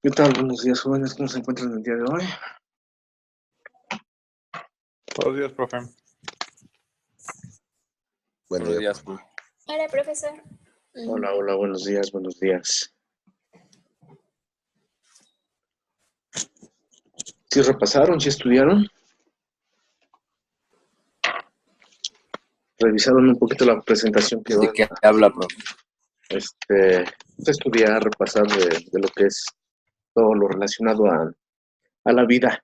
¿Qué tal? Buenos días, jóvenes. ¿Cómo se encuentran el día de hoy? Buenos días, profe. Buenos días, profe. Hola, profesor. Hola, hola, buenos días, buenos días. ¿Sí repasaron? ¿Sí estudiaron? ¿Revisaron un poquito la presentación que ¿De van qué habla, profe? a estudiar, repasar de lo que es todo lo relacionado a la vida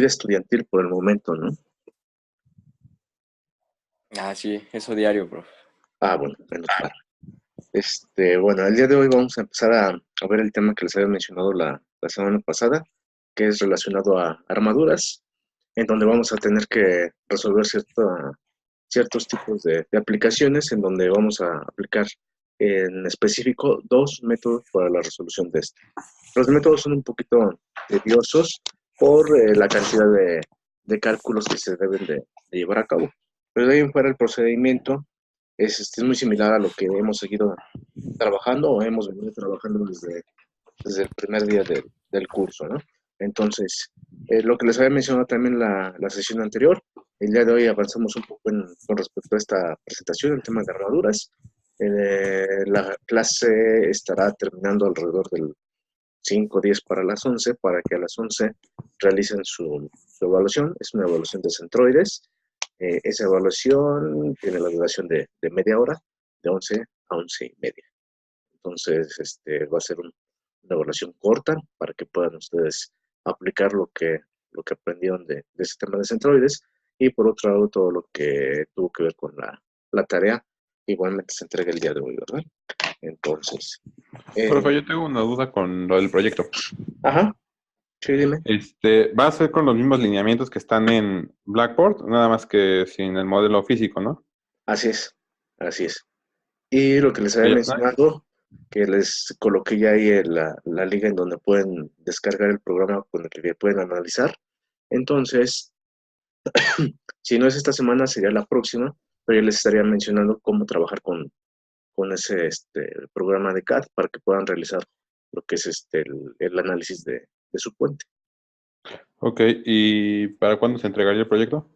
estudiantil por el momento, ¿no? Sí, eso diario, profe. Bueno, menos mal. Bueno, el día de hoy vamos a empezar a ver el tema que les había mencionado la semana pasada, que es relacionado a armaduras, en donde vamos a tener que resolver ciertos tipos de aplicaciones, en donde vamos a aplicar en específico dos métodos para la resolución de esto. Los métodos son un poquito tediosos por la cantidad de cálculos que se deben de llevar a cabo, pero de ahí en fuera el procedimiento es muy similar a lo que hemos seguido trabajando o hemos venido trabajando desde el primer día del curso, ¿no? Entonces, lo que les había mencionado también la sesión anterior, el día de hoy avanzamos un poco con respecto a esta presentación, el tema de armaduras. La clase estará terminando alrededor del 5 o 10 para las 11, para que a las 11 realicen su evaluación. Es una evaluación de centroides. Esa evaluación tiene la duración de media hora, de 11 a 11 y media. Entonces, va a ser una evaluación corta para que puedan ustedes aplicar lo que aprendieron de ese tema de centroides. Y por otro lado, todo lo que tuvo que ver con la tarea, igualmente se entrega el día de hoy, ¿verdad? Entonces. Profe, yo tengo una duda con lo del proyecto. Ajá, sí, dime. ¿Va a ser con los mismos lineamientos que están en Blackboard? Nada más que sin el modelo físico, ¿no? Así es, así es. Y lo que les había ¿Ya está? mencionado, que les coloqué ya ahí en la liga en donde pueden descargar el programa con el que pueden analizar. Entonces, si no es esta semana, sería la próxima, pero ya les estaría mencionando cómo trabajar con ese programa de CAD para que puedan realizar lo que es el análisis de su puente. Ok, ¿y para cuándo se entregaría el proyecto?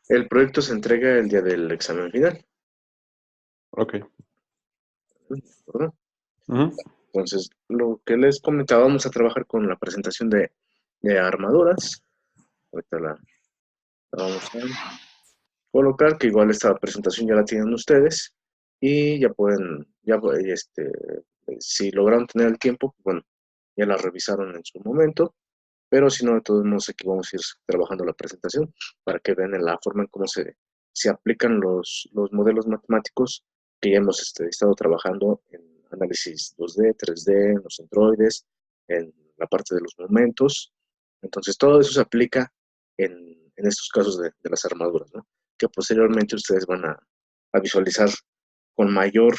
El proyecto se entrega el día del examen final, Ok. ¿verdad? Ujú. Entonces, lo que les comentaba, vamos a trabajar con la presentación de armaduras. Ahorita la vamos a colocar, que igual esta presentación ya la tienen ustedes y ya pueden, si lograron tener el tiempo, pues bueno, ya la revisaron en su momento, pero si no, de todos modos aquí vamos a ir trabajando la presentación para que vean en la forma en cómo se aplican los modelos matemáticos que ya hemos estado trabajando en análisis 2D, 3D, en los centroides, en la parte de los momentos. Entonces, todo eso se aplica en estos casos de las armaduras, ¿no? Que posteriormente ustedes van a visualizar con mayor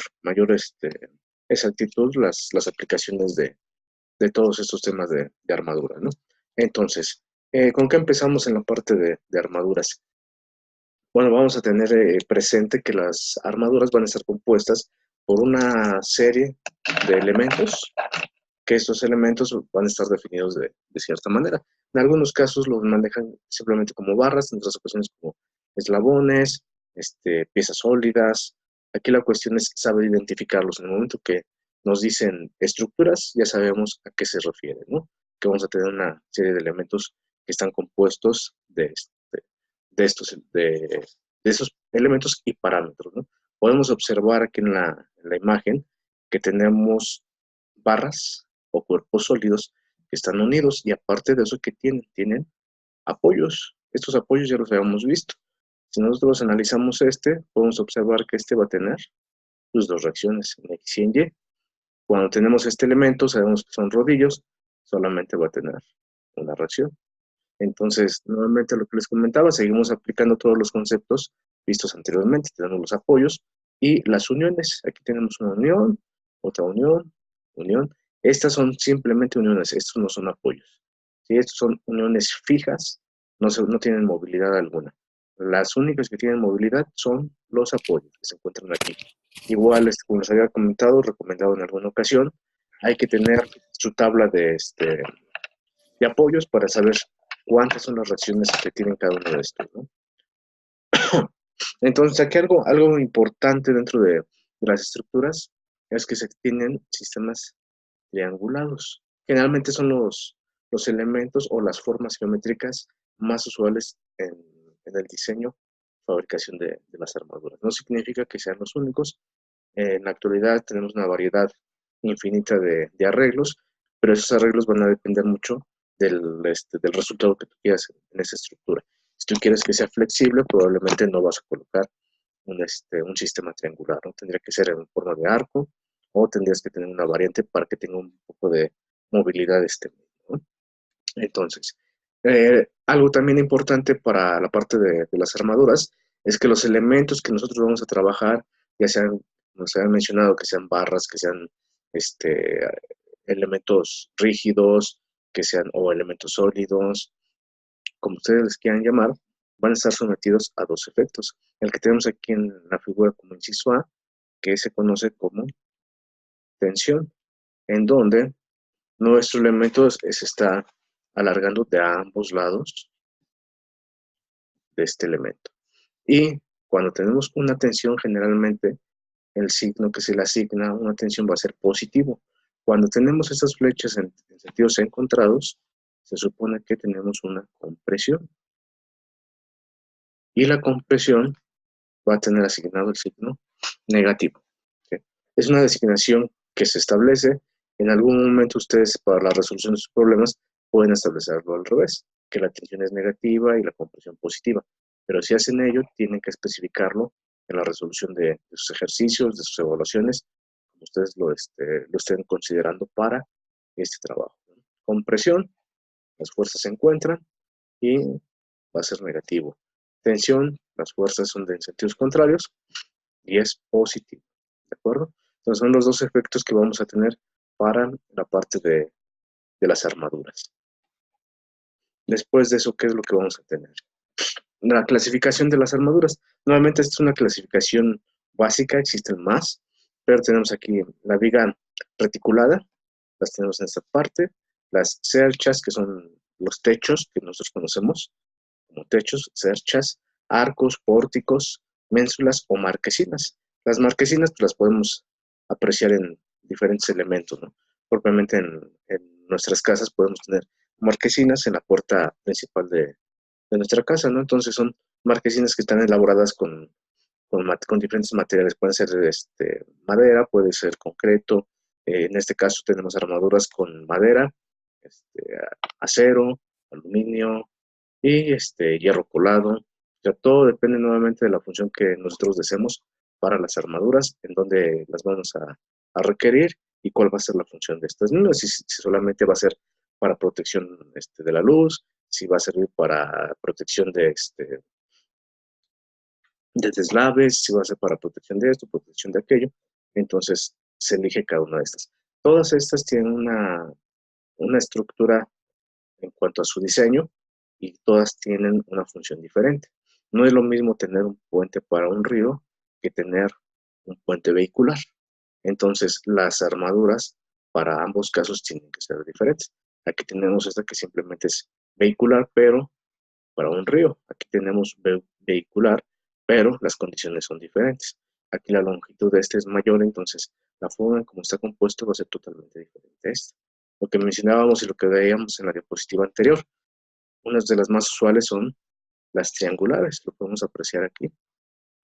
exactitud las aplicaciones de todos estos temas de armadura, ¿no? Entonces, ¿con qué empezamos en la parte de armaduras? Bueno, vamos a tener presente que las armaduras van a estar compuestas por una serie de elementos, que estos elementos van a estar definidos de cierta manera. En algunos casos los manejan simplemente como barras, en otras ocasiones como eslabones, piezas sólidas. Aquí la cuestión es saber identificarlos. En el momento que nos dicen estructuras, ya sabemos a qué se refiere, ¿no? Que vamos a tener una serie de elementos que están compuestos de esos elementos y parámetros, ¿no? Podemos observar aquí en la imagen que tenemos barras o cuerpos sólidos que están unidos y aparte de eso que tienen apoyos. Estos apoyos ya los habíamos visto. Si nosotros analizamos podemos observar que va a tener sus dos reacciones, en X y en Y. Cuando tenemos este elemento, sabemos que son rodillos, solamente va a tener una reacción. Entonces, nuevamente lo que les comentaba, seguimos aplicando todos los conceptos vistos anteriormente. Tenemos los apoyos y las uniones. Aquí tenemos una unión, otra unión, unión. Estas son simplemente uniones, estos no son apoyos. ¿Sí? Estos son uniones fijas, no tienen movilidad alguna. Las únicas que tienen movilidad son los apoyos que se encuentran aquí. Igual, como les había comentado, recomendado en alguna ocasión, hay que tener su tabla de apoyos para saber cuántas son las reacciones que tienen cada uno de estos, ¿no? Entonces, aquí algo importante dentro de las estructuras es que se tienen sistemas triangulados. Generalmente son los elementos o las formas geométricas más usuales en el diseño, fabricación de las armaduras. No significa que sean los únicos. En la actualidad tenemos una variedad infinita de arreglos, pero esos arreglos van a depender mucho del resultado que tú quieras en esa estructura. Si tú quieres que sea flexible, probablemente no vas a colocar un sistema triangular, ¿no? Tendría que ser en forma de arco o tendrías que tener una variante para que tenga un poco de movilidad ¿no? Entonces, algo también importante para la parte de las armaduras es que los elementos que nosotros vamos a trabajar, ya sean, como se han mencionado, que sean barras, que sean este, elementos rígidos, que sean o elementos sólidos, como ustedes les quieran llamar, van a estar sometidos a dos efectos. El que tenemos aquí en la figura como inciso A, que se conoce como tensión, en donde nuestro elemento se está alargando de ambos lados de este elemento. Y cuando tenemos una tensión, generalmente el signo que se le asigna a una tensión va a ser positivo. Cuando tenemos estas flechas en sentidos encontrados, se supone que tenemos una compresión. Y la compresión va a tener asignado el signo negativo. ¿Sí? Es una designación que se establece. En algún momento ustedes, para la resolución de sus problemas, pueden establecerlo al revés, que la tensión es negativa y la compresión positiva. Pero si hacen ello, tienen que especificarlo en la resolución de sus ejercicios, de sus evaluaciones, como ustedes lo estén considerando para este trabajo. Compresión, las fuerzas se encuentran y va a ser negativo. Tensión, las fuerzas son de sentidos contrarios y es positivo. ¿De acuerdo? Entonces son los dos efectos que vamos a tener para la parte de las armaduras. Después de eso, ¿qué es lo que vamos a tener? La clasificación de las armaduras. Nuevamente, esta es una clasificación básica, existen más, pero tenemos aquí la viga reticulada, las tenemos en esta parte, las cerchas, que son los techos que nosotros conocemos como techos, cerchas, arcos, pórticos, ménsulas o marquesinas. Las marquesinas pues, las podemos apreciar en diferentes elementos, ¿no? Propiamente en nuestras casas podemos tener marquesinas en la puerta principal de nuestra casa, ¿no? Entonces son marquesinas que están elaboradas con diferentes materiales. Pueden ser madera, puede ser concreto. En este caso tenemos armaduras con madera, acero, aluminio y hierro colado. O sea, todo depende nuevamente de la función que nosotros deseemos para las armaduras, en dónde las vamos a requerir y cuál va a ser la función de estas mismas. Si solamente va a ser para protección de la luz, si va a servir para protección de deslaves, si va a ser para protección de esto, protección de aquello. Entonces se elige cada una de estas. Todas estas tienen una estructura en cuanto a su diseño y todas tienen una función diferente. No es lo mismo tener un puente para un río que tener un puente vehicular. Entonces las armaduras para ambos casos tienen que ser diferentes. Aquí tenemos esta que simplemente es vehicular, pero para un río. Aquí tenemos vehicular, pero las condiciones son diferentes. Aquí la longitud de este es mayor, entonces la forma en cómo está compuesto va a ser totalmente diferente a esta. Lo que mencionábamos y lo que veíamos en la diapositiva anterior, unas de las más usuales son las triangulares, lo podemos apreciar aquí.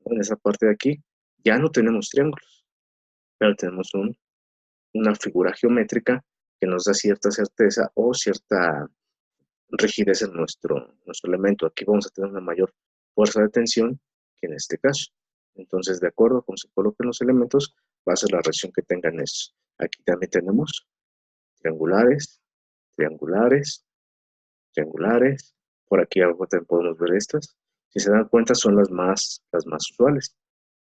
En esa parte de aquí ya no tenemos triángulos, pero tenemos una figura geométrica que nos da cierta certeza o cierta rigidez en nuestro elemento. Aquí vamos a tener una mayor fuerza de tensión que en este caso. Entonces, de acuerdo a cómo se coloquen los elementos, va a ser la reacción que tengan estos. Aquí también tenemos triangulares, triangulares, triangulares. Por aquí abajo también podemos ver estas. Si se dan cuenta, son las más usuales.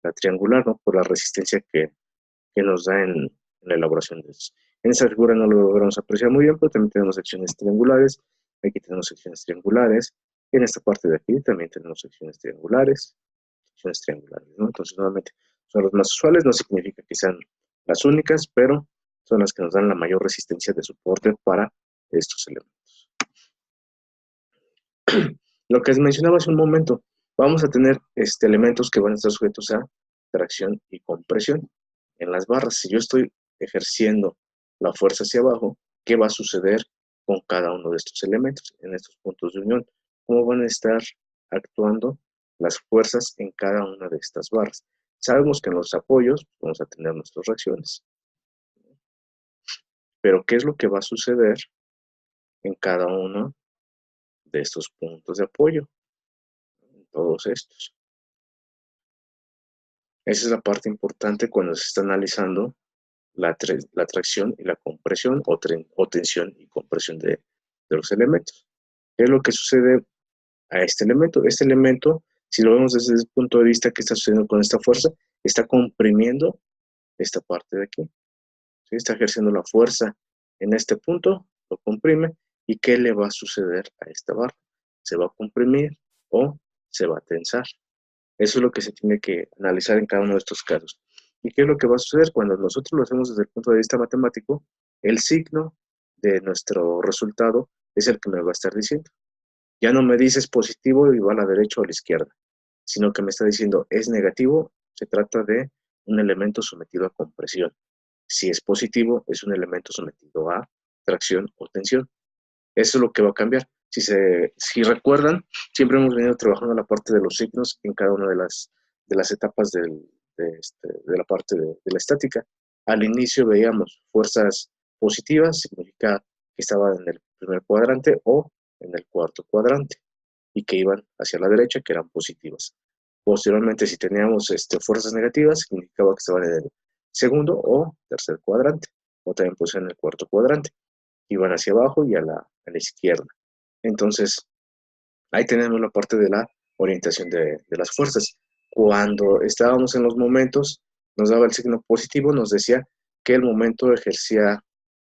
La triangular, ¿no? Por la resistencia que nos da en la elaboración de estos. En esa figura no lo logramos apreciar muy bien, pero también tenemos secciones triangulares. Aquí tenemos secciones triangulares. En esta parte de aquí también tenemos secciones triangulares, ¿no? Entonces, nuevamente, son las más usuales, no significa que sean las únicas, pero son las que nos dan la mayor resistencia de soporte para estos elementos. Lo que les mencionaba hace un momento, vamos a tener elementos que van a estar sujetos a tracción y compresión. En las barras, si yo estoy ejerciendo la fuerza hacia abajo, ¿qué va a suceder con cada uno de estos elementos en estos puntos de unión? ¿Cómo van a estar actuando las fuerzas en cada una de estas barras? Sabemos que en los apoyos vamos a tener nuestras reacciones. Pero ¿qué es lo que va a suceder en cada uno de estos puntos de apoyo? En todos estos. Esa es la parte importante cuando se está analizando la tracción y la compresión o tensión y compresión de los elementos. ¿Qué es lo que sucede a este elemento? Este elemento, si lo vemos desde el punto de vista que está sucediendo con esta fuerza, está comprimiendo esta parte de aquí. ¿Sí? Está ejerciendo la fuerza en este punto, lo comprime, ¿y qué le va a suceder a esta barra? ¿Se va a comprimir o se va a tensar? Eso es lo que se tiene que analizar en cada uno de estos casos. ¿Y qué es lo que va a suceder? Cuando nosotros lo hacemos desde el punto de vista matemático, el signo de nuestro resultado es el que me va a estar diciendo. Ya no me dices positivo y va a la derecha o a la izquierda, sino que me está diciendo es negativo, se trata de un elemento sometido a compresión. Si es positivo, es un elemento sometido a tracción o tensión. Eso es lo que va a cambiar. Si recuerdan, siempre hemos venido trabajando la parte de los signos en cada una de las etapas de la parte de la estática. Al inicio veíamos fuerzas positivas, significa que estaban en el primer cuadrante o en el cuarto cuadrante y que iban hacia la derecha, que eran positivas. Posteriormente, si teníamos fuerzas negativas, significaba que estaban en el segundo o tercer cuadrante, o también pues en el cuarto cuadrante. Iban hacia abajo y a la izquierda. Entonces, ahí tenemos la parte de la orientación de las fuerzas. Cuando estábamos en los momentos, nos daba el signo positivo, nos decía que el momento ejercía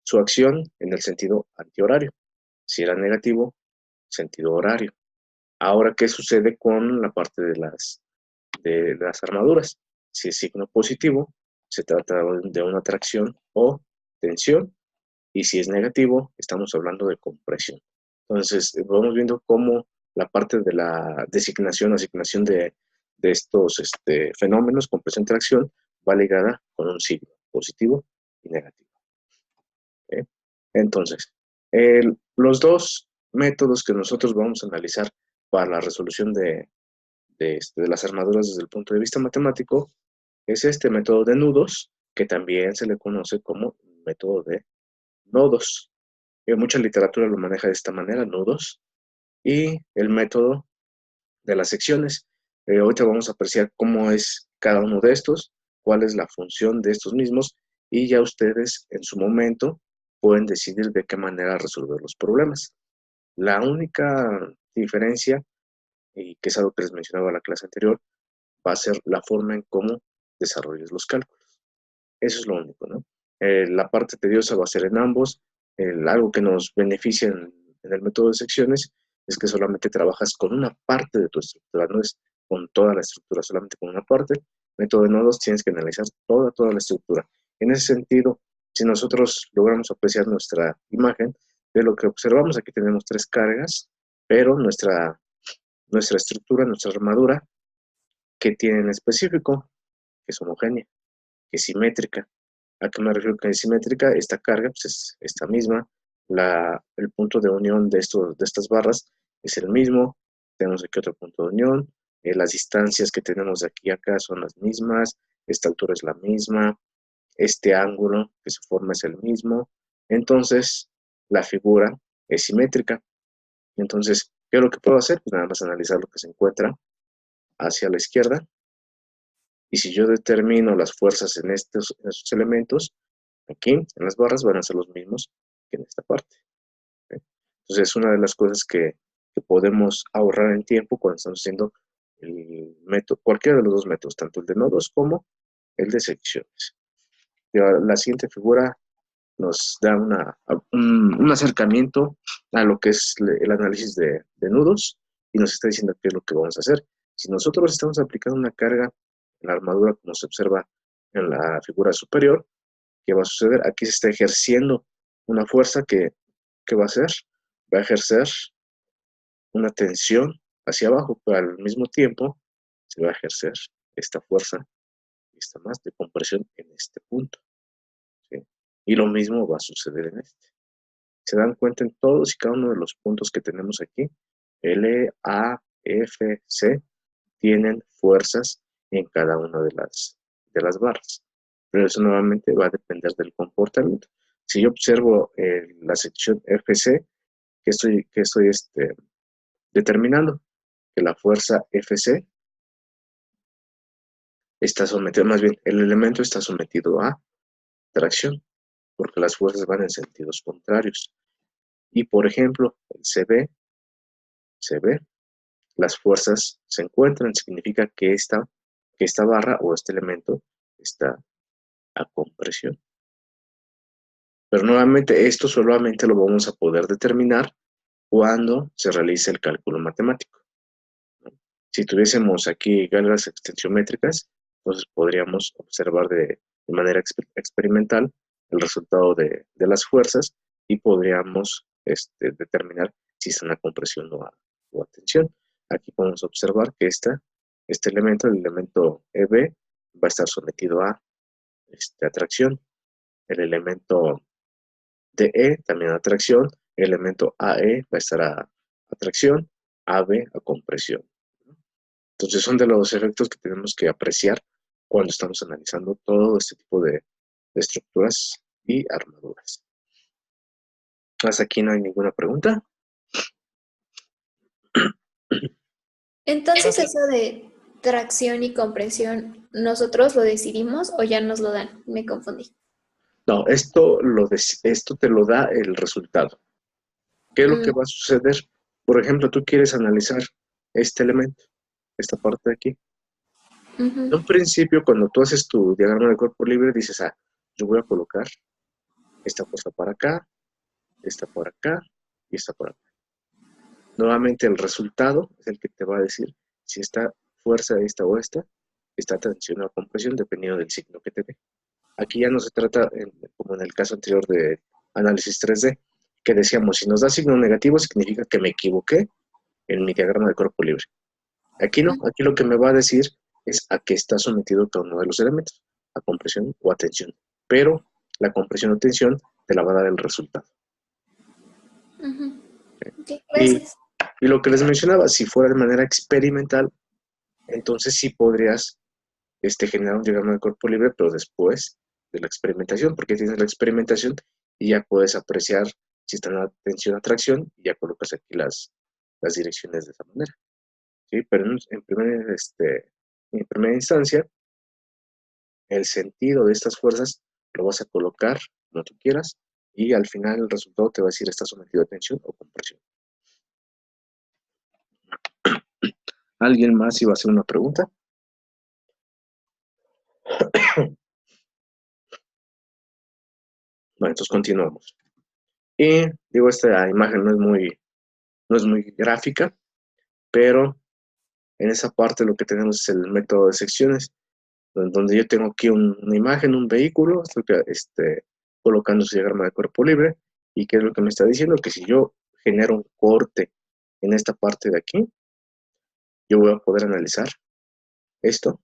su acción en el sentido antihorario. Si era negativo, sentido horario. Ahora, ¿qué sucede con la parte de las armaduras? Si es signo positivo, se trata de una tracción o tensión, y si es negativo, estamos hablando de compresión. Entonces, vamos viendo cómo la parte de la designación, asignación de estos fenómenos, compresión y tracción, va ligada con un signo positivo y negativo. ¿Okay? Entonces, los dos métodos que nosotros vamos a analizar para la resolución de las armaduras desde el punto de vista matemático es este método de nudos, que también se le conoce como método de nodos. Mucha literatura lo maneja de esta manera, nudos, y el método de las secciones. Ahorita vamos a apreciar cómo es cada uno de estos, cuál es la función de estos mismos, y ya ustedes en su momento pueden decidir de qué manera resolver los problemas. La única diferencia, y que es algo que les mencionaba en la clase anterior, va a ser la forma en cómo desarrolles los cálculos. Eso es lo único, ¿no? La parte tediosa va a ser en ambos. Algo que nos beneficia en el método de secciones es que solamente trabajas con una parte de tu estructura, no es con toda la estructura, solamente con una parte. Método de nodos tienes que analizar toda la estructura. En ese sentido, si nosotros logramos apreciar nuestra imagen, de lo que observamos, aquí tenemos 3 cargas, pero nuestra estructura, nuestra armadura, ¿qué tiene en específico? Que es homogénea, que es simétrica. ¿A qué me refiero que es simétrica? Esta carga pues, es esta misma. El punto de unión de estas barras es el mismo. Tenemos aquí otro punto de unión. Las distancias que tenemos de aquí a acá son las mismas. Esta altura es la misma. Este ángulo que se forma es el mismo. Entonces, la figura es simétrica. Entonces, ¿qué es lo que puedo hacer? Pues nada más analizar lo que se encuentra hacia la izquierda. Y si yo determino las fuerzas en estos elementos, aquí en las barras van a ser los mismos que en esta parte. ¿Okay? Entonces es una de las cosas que podemos ahorrar en tiempo cuando estamos haciendo el método, cualquiera de los dos métodos, tanto el de nodos como el de secciones. La siguiente figura nos da un acercamiento a lo que es el análisis de nudos y nos está diciendo qué es lo que vamos a hacer. Si nosotros estamos aplicando una carga la armadura, como se observa en la figura superior. ¿Qué va a suceder? Aquí se está ejerciendo una fuerza que va a hacer, va a ejercer una tensión hacia abajo, pero al mismo tiempo se va a ejercer esta fuerza, esta más de compresión en este punto, ¿sí? Y lo mismo va a suceder en este. Se dan cuenta en todos y cada uno de los puntos que tenemos aquí, L, A, F, C, tienen fuerzas en cada una de las barras. Pero eso nuevamente va a depender del comportamiento. Si yo observo la sección FC, que estoy determinando que la fuerza FC está sometido, más bien, el elemento está sometido a tracción, porque las fuerzas van en sentidos contrarios. Y por ejemplo, el CB, las fuerzas se encuentran, significa que esta barra o este elemento está a compresión. Pero nuevamente esto solamente lo vamos a poder determinar cuando se realice el cálculo matemático, ¿no? Si tuviésemos aquí galgas extensiométricas, entonces podríamos observar de manera experimental el resultado de las fuerzas y podríamos determinar si es una compresión o a tensión. Aquí podemos observar que este elemento, el elemento EB, va a estar sometido a atracción. El elemento DE también a tracción, el elemento AE va a estar a tracción, AB a compresión. Entonces son de los efectos que tenemos que apreciar cuando estamos analizando todo este tipo de estructuras y armaduras. Hasta aquí no hay ninguna pregunta. Entonces, eso de tracción y compresión, ¿nosotros lo decidimos o ya nos lo dan? Me confundí. No, esto te lo da el resultado. ¿Qué es lo que va a suceder? Por ejemplo, tú quieres analizar este elemento, esta parte de aquí. En un principio, cuando tú haces tu diagrama de cuerpo libre, dices, yo voy a colocar esta fuerza para acá, esta por acá y esta por acá. Nuevamente el resultado es el que te va a decir si esta fuerza, esta o esta, está tensión o compresión dependiendo del signo que te dé. Aquí ya no se trata, como en el caso anterior de análisis 3D, que decíamos, si nos da signo negativo significa que me equivoqué en mi diagrama de cuerpo libre. Aquí no, aquí lo que me va a decir es a qué está sometido cada uno de los elementos, a compresión o a tensión. Pero la compresión o tensión te la va a dar el resultado. Okay, gracias. Y lo que les mencionaba, si fuera de manera experimental, entonces sí podrías generar un diagrama de cuerpo libre, pero después de la experimentación, porque tienes la experimentación y ya puedes apreciar si está en la tensión a tracción y ya colocas aquí las direcciones de esa manera. ¿Sí? Pero en primera instancia, el sentido de estas fuerzas lo vas a colocar como tú quieras y al final el resultado te va a decir está sometido a tensión o compresión. ¿Alguien más iba a hacer una pregunta? Bueno, entonces continuamos. Y digo, esta imagen no es muy gráfica, pero en esa parte lo que tenemos es el método de secciones, donde yo tengo aquí una imagen, un vehículo, estoy colocando su diagrama de cuerpo libre, y qué es lo que me está diciendo, que si yo genero un corte en esta parte de aquí, yo voy a poder analizar esto,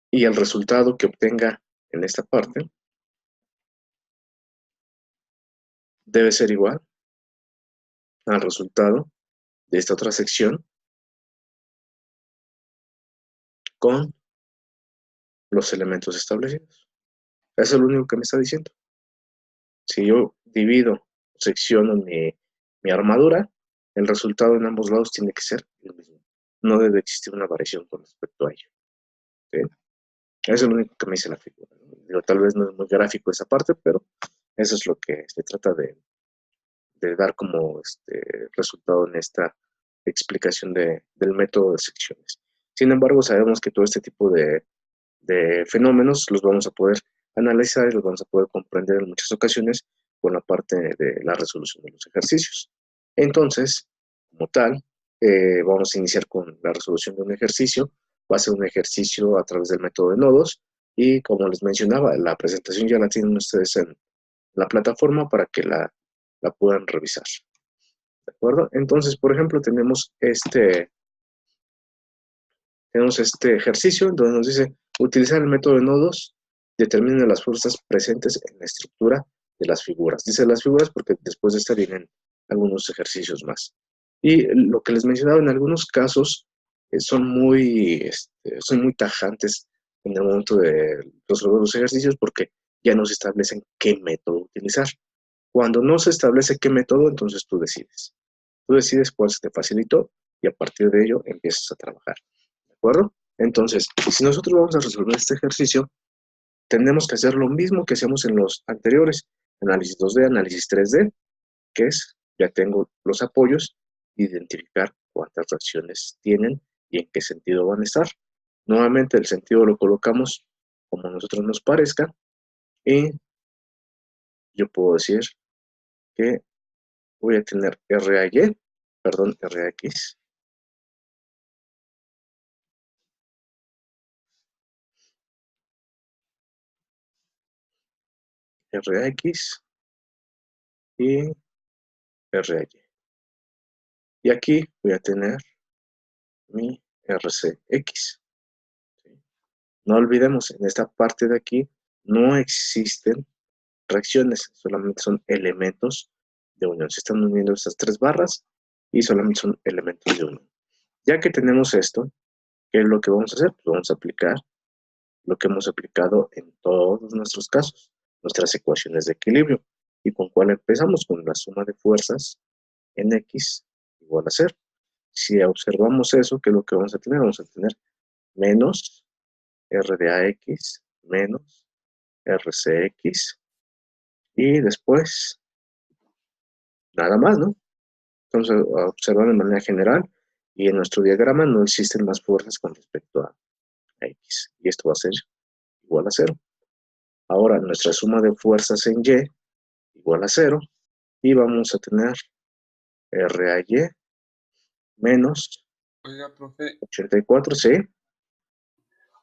y el resultado que obtenga en esta parte debe ser igual al resultado de esta otra sección con los elementos establecidos. Eso es lo único que me está diciendo. Si yo divido, secciono mi armadura, el resultado en ambos lados tiene que ser el mismo. No debe existir una variación con respecto a ello. ¿Sí? Eso es lo único que me dice la figura, ¿no? Digo, tal vez no es muy gráfico esa parte, pero eso es lo que se trata de dar como resultado en esta explicación del método de secciones. Sin embargo, sabemos que todo este tipo de fenómenos los vamos a poder analizar y los vamos a poder comprender en muchas ocasiones con la parte de la resolución de los ejercicios. Entonces, como tal, vamos a iniciar con la resolución de un ejercicio va a ser un ejercicio a través del método de nodos, y como les mencionaba, la presentación ya la tienen ustedes en la plataforma para que la puedan revisar. ¿De acuerdo? Entonces, por ejemplo, tenemos este ejercicio donde nos dice utilizar el método de nodos, determine las fuerzas presentes en la estructura de las figuras. Dice las figuras porque después de esta vienen algunos ejercicios más. Y lo que les mencionaba, en algunos casos son muy tajantes en el momento de resolver los ejercicios porque ya no se establecen qué método utilizar. Cuando no se establece qué método, entonces tú decides. Tú decides cuál se te facilitó y a partir de ello empiezas a trabajar. ¿De acuerdo? Entonces, si nosotros vamos a resolver este ejercicio, tenemos que hacer lo mismo que hacíamos en los anteriores, análisis 2D, análisis 3D, que es, ya tengo los apoyos, identificar cuántas reacciones tienen y en qué sentido van a estar. Nuevamente el sentido lo colocamos como a nosotros nos parezca y yo puedo decir que voy a tener RAX, RAX y RAY. Y aquí voy a tener mi RCX. No olvidemos, en esta parte de aquí no existen reacciones, solamente son elementos de unión. Se están uniendo estas tres barras y solamente son elementos de unión. Ya que tenemos esto, ¿qué es lo que vamos a hacer? Pues vamos a aplicar lo que hemos aplicado en todos nuestros casos, nuestras ecuaciones de equilibrio. ¿Y con cuál empezamos? Con la suma de fuerzas en X igual a 0. Si observamos eso, ¿qué es lo que vamos a tener? Vamos a tener menos R de AX menos RCX y después nada más, ¿no? Vamos a observar de manera general y en nuestro diagrama no existen más fuerzas con respecto a X y esto va a ser igual a 0. Ahora nuestra suma de fuerzas en Y igual a 0 y vamos a tener RAY menos Oiga, profe, 84, ¿sí?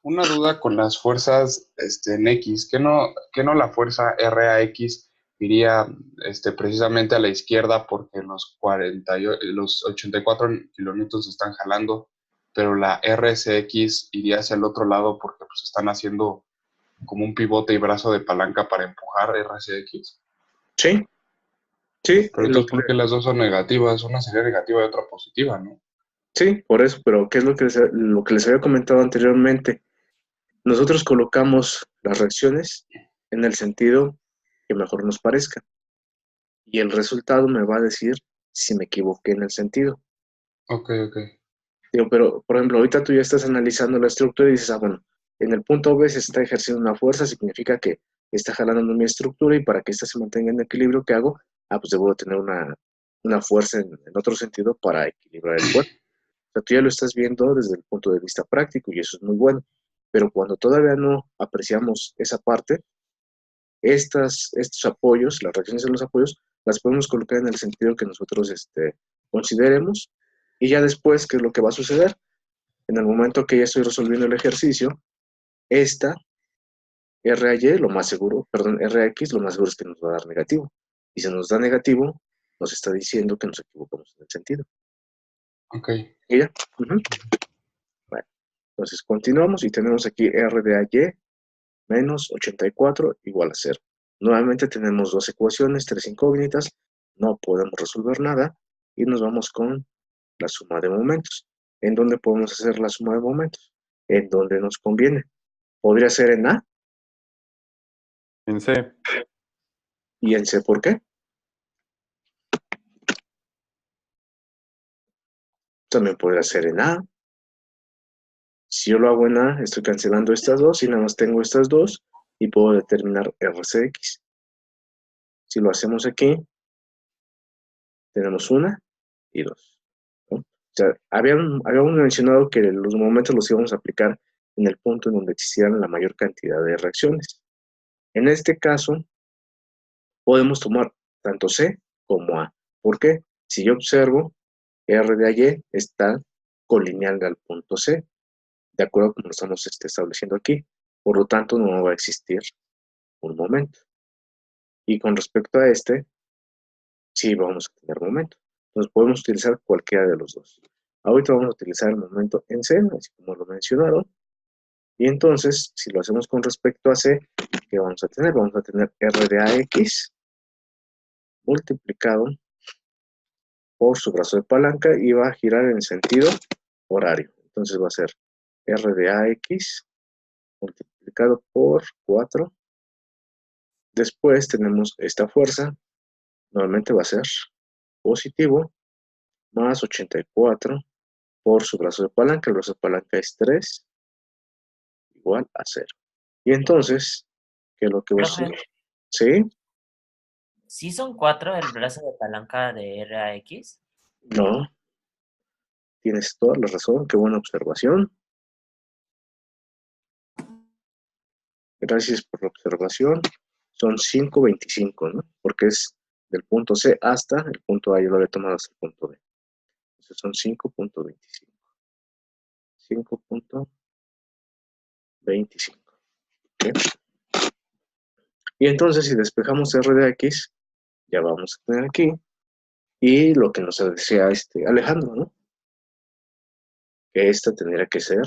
una duda con las fuerzas en X, ¿que no la fuerza RAX iría precisamente a la izquierda porque los 84 kilonewtons están jalando, pero la RCX iría hacia el otro lado porque pues están haciendo como un pivote y brazo de palanca para empujar RCX? Sí, sí, Pero entonces, ¿por qué las dos son negativas? Una sería negativa y otra positiva, ¿no? sí, por eso, pero ¿qué es lo que les había comentado anteriormente? Nosotros colocamos las reacciones en el sentido que mejor nos parezca y el resultado me va a decir si me equivoqué en el sentido. Ok. Digo, pero, por ejemplo, ahorita tú ya estás analizando la estructura y dices, bueno, en el punto B se está ejerciendo una fuerza, significa que está jalando mi estructura y para que ésta se mantenga en equilibrio, ¿qué hago? Pues debo tener una fuerza en otro sentido para equilibrar el cuerpo. O sea, tú ya lo estás viendo desde el punto de vista práctico y eso es muy bueno. Pero cuando todavía no apreciamos esa parte, estos apoyos, las reacciones de los apoyos, las podemos colocar en el sentido que nosotros consideremos y ya después, ¿qué es lo que va a suceder? En el momento que ya estoy resolviendo el ejercicio, esta RAX, lo más seguro es que nos va a dar negativo. Y si nos da negativo, nos está diciendo que nos equivocamos en el sentido. Ok. ¿Y ya? Bueno, entonces continuamos y tenemos aquí R de AY menos 84 igual a 0. Nuevamente tenemos dos ecuaciones, tres incógnitas, no podemos resolver nada y nos vamos con la suma de momentos. ¿En dónde podemos hacer la suma de momentos? En donde nos conviene. Podría ser en A En C. y en C. ¿Por qué? También podría ser en A. Si yo lo hago en A, estoy cancelando estas dos y nada más tengo estas dos y puedo determinar RCX. Si lo hacemos aquí, tenemos una y dos, ¿no? O sea, habíamos mencionado que los momentos los íbamos a aplicar en el punto en donde existieran la mayor cantidad de reacciones. En este caso, podemos tomar tanto C como A. ¿Por qué? Si yo observo, R de AY está colineal al punto C. de acuerdo a como lo estamos estableciendo aquí. Por lo tanto, no va a existir un momento. Y con respecto a este, sí vamos a tener momento. Entonces podemos utilizar cualquiera de los dos. Ahorita vamos a utilizar el momento en C, así como lo mencionaron. Y entonces, si lo hacemos con respecto a C, ¿qué vamos a tener? Vamos a tener R de AX multiplicado por su brazo de palanca y va a girar en sentido horario. Entonces va a ser R de AX multiplicado por 4. Después tenemos esta fuerza, normalmente va a ser positivo, más 84 por su brazo de palanca. El brazo de palanca es 3, igual a 0. Y entonces, ¿qué es lo que va a Profe, suceder? ¿Sí? ¿sí son 4 el brazo de palanca de RAX? No, tienes toda la razón, qué buena observación. Gracias por la observación. Son 5.25, ¿no? Porque es del punto C hasta el punto A, yo lo había tomado hasta el punto B. Entonces son 5.25. 5.25. ¿Okay? Y entonces si despejamos R de X, ya vamos a tener aquí, y lo que nos decía Alejandro, ¿no? Que esta tendría que ser,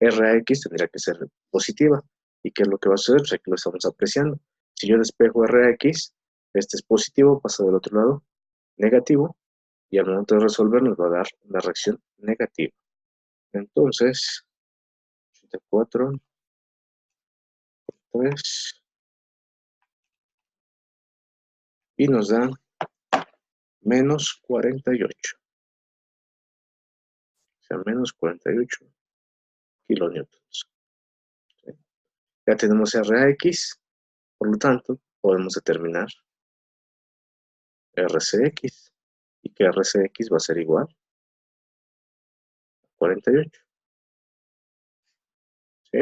RX tendría que ser positiva. ¿Y qué es lo que va a suceder? Pues aquí lo estamos apreciando. Si yo despejo RX, este es positivo, pasa del otro lado, negativo, y al momento de resolver nos va a dar una reacción negativa. Entonces, 84, 3, y nos da menos 48. O sea, menos 48 kilonewtons. ¿Sí? Ya tenemos RX, por lo tanto, podemos determinar RCX. Y que RCX va a ser igual a 48. ¿Sí?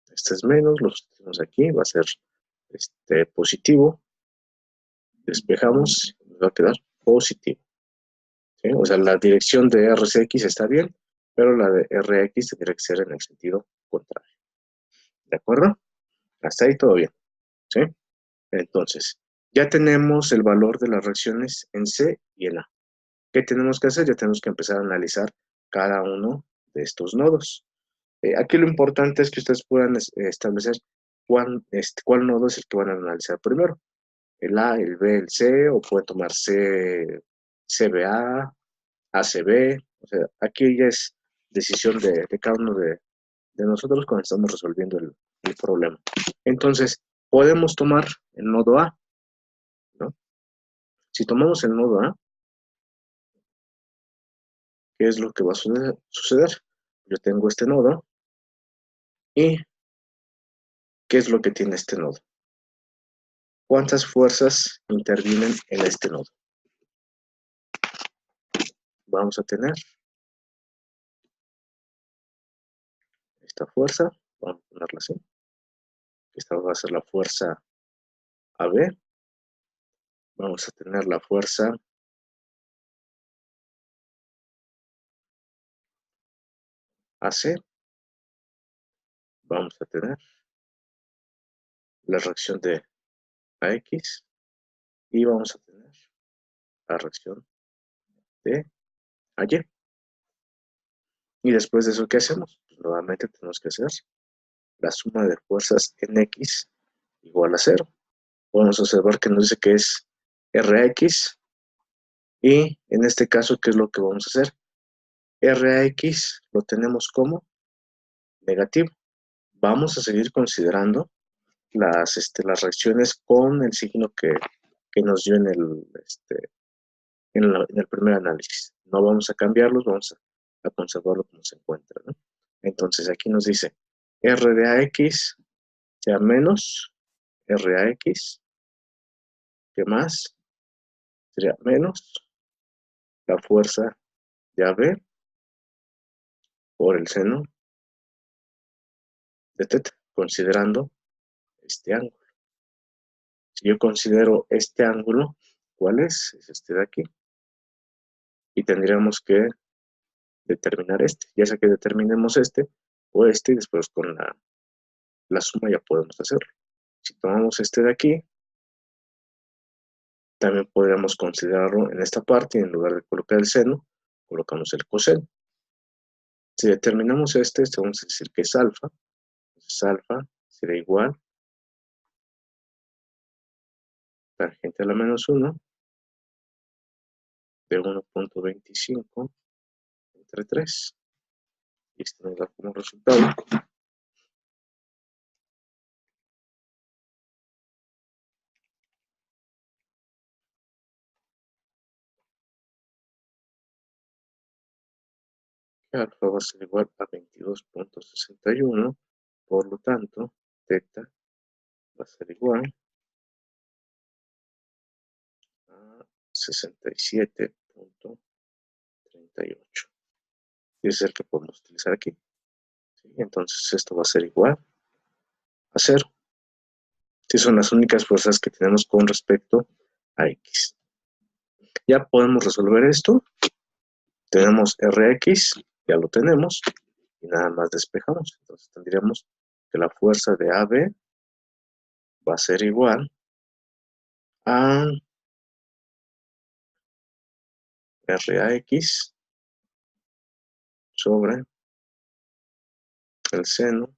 Este es menos, lo tenemos aquí, va a ser positivo. Despejamos, nos va a quedar positivo. ¿Sí? O sea, la dirección de RCX está bien, pero la de RX tendría que ser en el sentido contrario. ¿De acuerdo? Hasta ahí todo bien. ¿Sí? Entonces, ya tenemos el valor de las reacciones en C y en A. ¿Qué tenemos que hacer? Ya tenemos que empezar a analizar cada uno de estos nodos. Aquí lo importante es que ustedes puedan establecer cuál nodo es el que van a analizar primero. El A, el B, el C, o pueden tomar CBA, ACB. O sea, aquí ya es decisión de cada uno de nosotros cuando estamos resolviendo el problema. Entonces, podemos tomar el nodo A, ¿no? Si tomamos el nodo A, ¿qué es lo que va a suceder? Yo tengo este nodo y ¿qué es lo que tiene este nodo? ¿Cuántas fuerzas intervienen en este nodo? Vamos a tener esta fuerza, vamos a ponerla así. Esta va a ser la fuerza AB. Vamos a tener la fuerza AC. Vamos a tener la reacción de AX. Y vamos a tener la reacción de AY. Y después de eso, ¿qué hacemos? Pues nuevamente tenemos que hacer la suma de fuerzas en X igual a 0. Podemos observar que nos dice que es RX. Y en este caso, ¿qué es lo que vamos a hacer? RX lo tenemos como negativo. Vamos a seguir considerando las reacciones con el signo que nos dio en el primer análisis. No vamos a cambiarlos, vamos a conservarlo como se encuentra, ¿no? Entonces aquí nos dice R de AX sea menos RAX, que más sería menos la fuerza de AB por el seno de θ, considerando este ángulo. Si yo considero este ángulo, ¿cuál es? Es este de aquí. Y tendríamos que determinar este. Ya sea que determinemos este o este, y después con la suma ya podemos hacerlo. Si tomamos este de aquí, también podríamos considerarlo en esta parte, y en lugar de colocar el seno, colocamos el coseno. Si determinamos este vamos a decir que es alfa. Entonces alfa será igual tangente a la menos 1 de 1.25 entre 3. Y esto nos da como resultado que alfa va a ser igual a 22.61. Por lo tanto, teta va a ser igual a 67.38. Y ese es el que podemos utilizar aquí. ¿Sí? Entonces esto va a ser igual a 0. Sí, son las únicas fuerzas que tenemos con respecto a X. Ya podemos resolver esto. Tenemos Rx, ya lo tenemos, y nada más despejamos. Entonces tendríamos que la fuerza de AB va a ser igual a Rax sobre el seno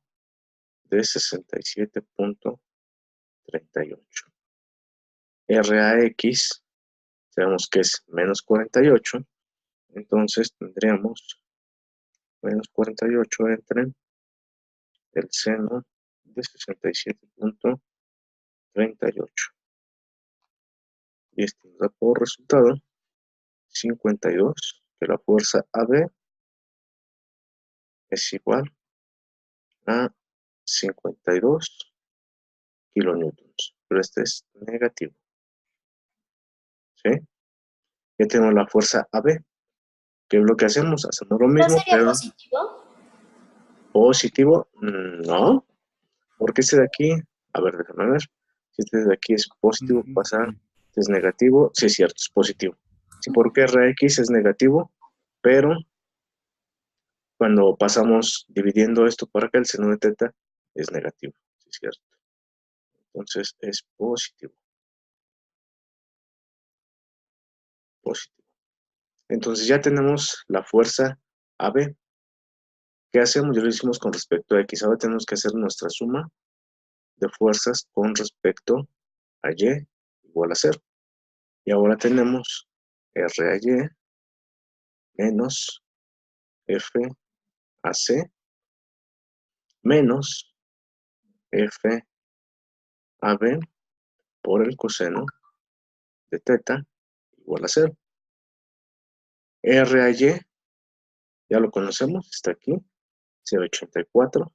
de 67.38. Rax, sabemos que es menos 48, entonces tendríamos menos 48 entre el seno de 67.38. Y esto nos da por resultado 52, que la fuerza AB es igual a 52 kilonewtons, pero este es negativo. ¿Sí? Ya tenemos la fuerza AB. ¿Qué es lo que hacemos? Hacemos lo ¿No mismo, sería pero positivo? positivo, no, porque este de aquí, a ver, déjame ver, si este de aquí es positivo, pasa, si es negativo, sí es cierto, es positivo. Sí, porque Rx es negativo, pero cuando pasamos dividiendo esto para acá, el seno de teta es negativo, sí es cierto. Entonces es positivo. Positivo. Entonces ya tenemos la fuerza AB. ¿Qué hacemos? Ya lo hicimos con respecto a X. Ahora tenemos que hacer nuestra suma de fuerzas con respecto a Y igual a 0. Y ahora tenemos R a Y menos F a C menos F a B por el coseno de teta igual a 0. R a Y ya lo conocemos, está aquí, 0,84.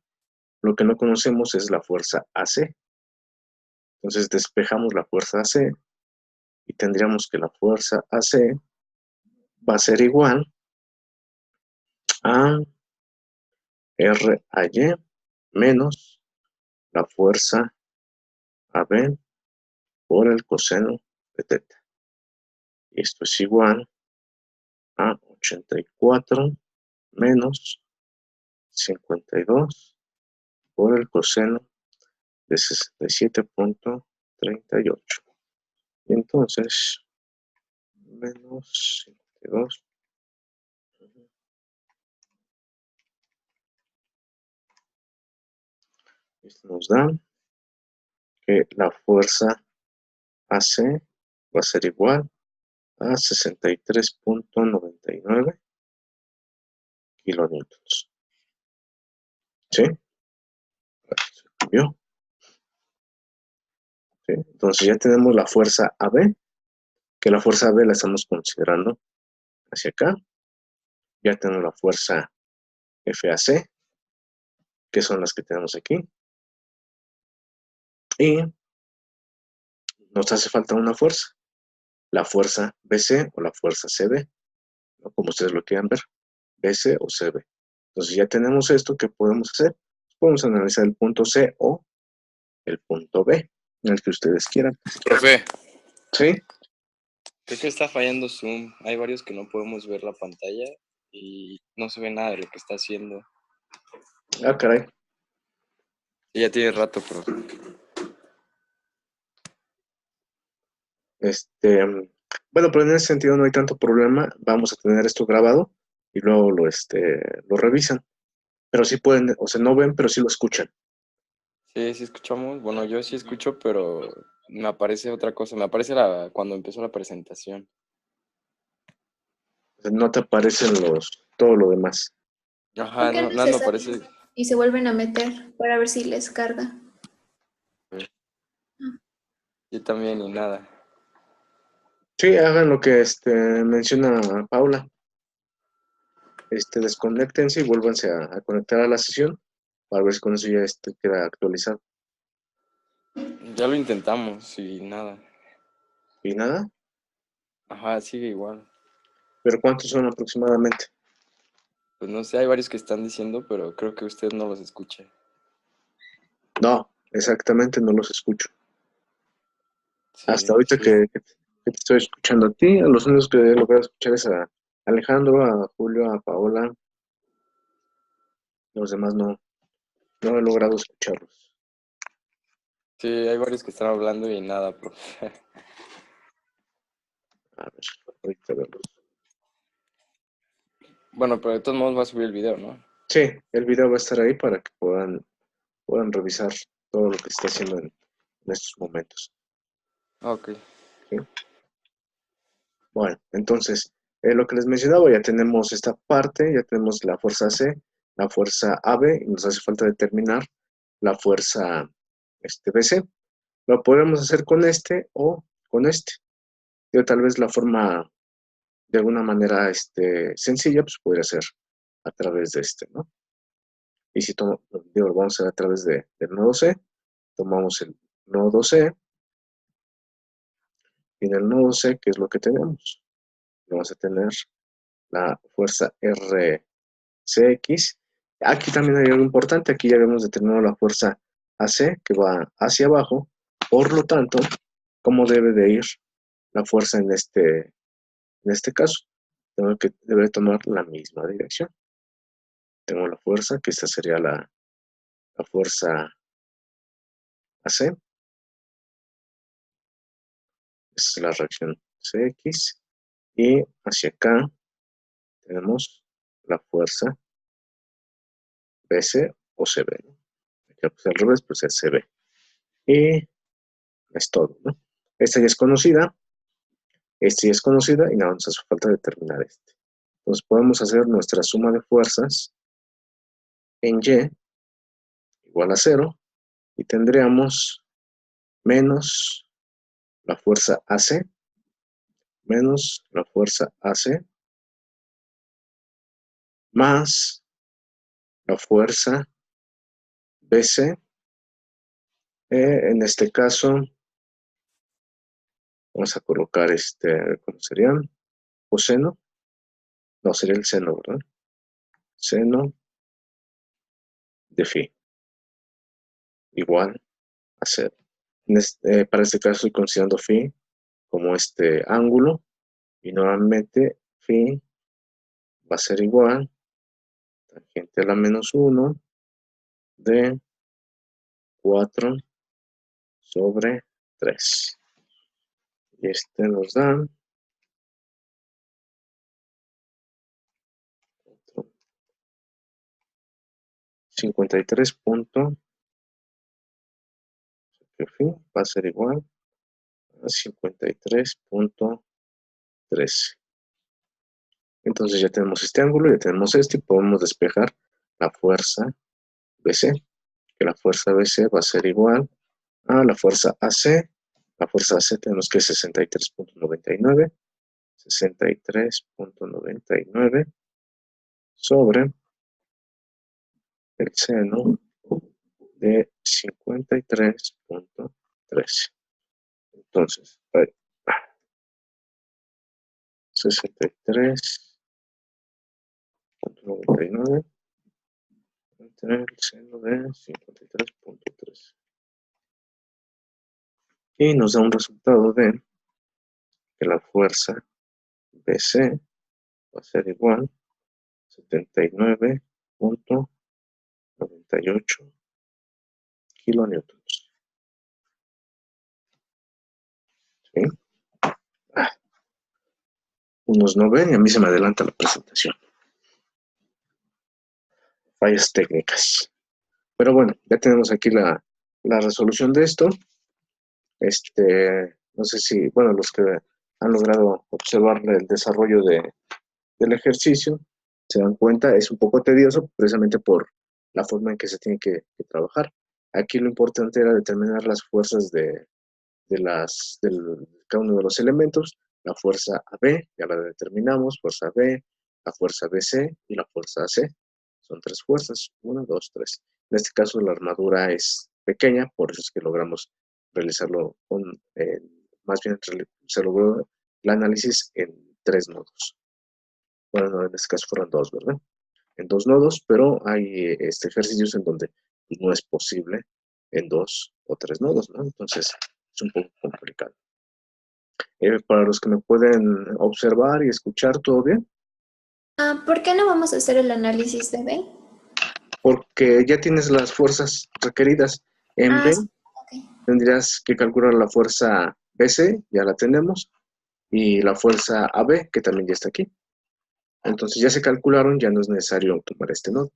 Lo que no conocemos es la fuerza AC. Entonces despejamos la fuerza AC y tendríamos que la fuerza AC va a ser igual a R a Y menos la fuerza AB por el coseno de teta. Y esto es igual a 84 menos 52 por el coseno de 67.38. Y entonces, menos 52. Esto nos da que la fuerza AC va a ser igual a 63.99 kilonewtons. ¿Sí? Se cambió. ¿Sí? Entonces ya tenemos la fuerza AB, que la fuerza AB la estamos considerando hacia acá. Ya tenemos la fuerza FAC, que son las que tenemos aquí. Y nos hace falta una fuerza, la fuerza BC o la fuerza CB, ¿no? Como ustedes lo quieran ver, BC o CB. Entonces ya tenemos esto, ¿qué podemos hacer? Podemos analizar el punto C o el punto B, el que ustedes quieran. Profe, ¿Sí? creo que está fallando Zoom. Hay varios que no podemos ver la pantalla y no se ve nada de lo que está haciendo. Ah, caray. Y ya tiene rato, profe. Bueno, pero en ese sentido no hay tanto problema. Vamos a tener esto grabado y luego lo revisan. Pero sí pueden, o sea, no ven, pero sí lo escuchan. Sí, sí escuchamos. Bueno, yo sí escucho, pero me aparece otra cosa. Me aparece cuando empezó la presentación. O sea, no te aparecen todo lo demás. Ajá, ¿Por qué no, no nada se me salen aparece. y se vuelven a meter para ver si les carga? Yo también y nada. Sí, hagan lo que menciona Paula. Desconéctense y vuélvanse a conectar a la sesión para ver si con eso ya queda actualizado. Ya lo intentamos y nada. Y nada, Ajá, sigue igual. pero ¿cuántos son aproximadamente? Pues no sé, hay varios que están diciendo, pero creo que usted no los escucha. No, exactamente no los escucho. Sí, Hasta ahorita sí. que te estoy escuchando a ti, a los únicos que he logrado escuchar es a Alejandro, a Julio, a Paola. Los demás no he logrado escucharlos. Sí, hay varios que están hablando y nada, profe. A ver, ahorita vemos. Bueno, pero de todos modos va a subir el video, ¿no? Sí, el video va a estar ahí para que puedan revisar todo lo que está haciendo en estos momentos. Ok. ¿Sí? Bueno, entonces, lo que les mencionaba, ya tenemos esta parte, ya tenemos la fuerza C, la fuerza AB, y nos hace falta determinar la fuerza BC. Lo podemos hacer con este o con este. Yo tal vez la forma, de alguna manera sencilla, pues podría ser a través de ¿no? Y si lo vamos a hacer a través del nodo C, tomamos el nodo C, y en el nodo C, ¿qué es lo que tenemos? Vamos a tener la fuerza RCX. Aquí también hay algo importante, aquí ya habíamos determinado la fuerza AC, que va hacia abajo, por lo tanto, ¿cómo debe de ir la fuerza en este caso? Debe tomar la misma dirección. Tengo la fuerza, que esta sería la fuerza AC, esta es la reacción CX, y hacia acá tenemos la fuerza BC o CB, ¿no? Aquí pues al revés, pues es CB. Y es todo, ¿no? Esta ya es conocida, esta ya es conocida y nada, nos hace falta determinar este. Entonces podemos hacer nuestra suma de fuerzas en Y igual a 0 y tendríamos menos la fuerza AC menos la fuerza AC más la fuerza BC. En este caso vamos a colocar ¿cómo sería? Coseno. No, sería el seno, ¿verdad? Seno de phi igual a 0. Para este caso estoy considerando phi como este ángulo y nuevamente phi va a ser igual tangente a la menos 1 de 4 sobre 3. Y nos da 53 punto, que phi va a ser igual a 53.13. Entonces ya tenemos este ángulo, ya tenemos y podemos despejar la fuerza BC, que la fuerza BC va a ser igual a la fuerza AC. La fuerza AC tenemos que 63.99, 63.99 sobre el seno de 53.13. Entonces, 63.99 entre el seno de 53.13. Y nos da un resultado de que la fuerza BC va a ser igual 79.98 kilonewtons. ¿Sí? Unos no ven y a mí se me adelanta la presentación. Fallas técnicas. Pero bueno, ya tenemos aquí la resolución de esto. No sé si, bueno, los que han logrado observar el desarrollo del ejercicio, se dan cuenta, es un poco tedioso precisamente por la forma en que se tiene que trabajar. Aquí lo importante era determinar las fuerzas de cada uno de los elementos. La fuerza AB, ya la determinamos, fuerza B, la fuerza BC y la fuerza AC. Son 3 fuerzas, 1, 2, 3. En este caso la armadura es pequeña, por eso es que logramos realizarlo más bien se logró el análisis en 3 nodos. Bueno, no, en este caso fueron 2, ¿verdad? En 2 nodos, pero hay ejercicios en donde no es posible en 2 o 3 nodos, ¿no? Entonces es un poco complicado. Para los que me pueden observar y escuchar, ¿todo bien? ¿Por qué no vamos a hacer el análisis de B? Porque ya tienes las fuerzas requeridas. En B Sí, ok. tendrías que calcular la fuerza BC, ya la tenemos, y la fuerza AB, que también ya está aquí. Entonces ya se calcularon, ya no es necesario tomar este nodo.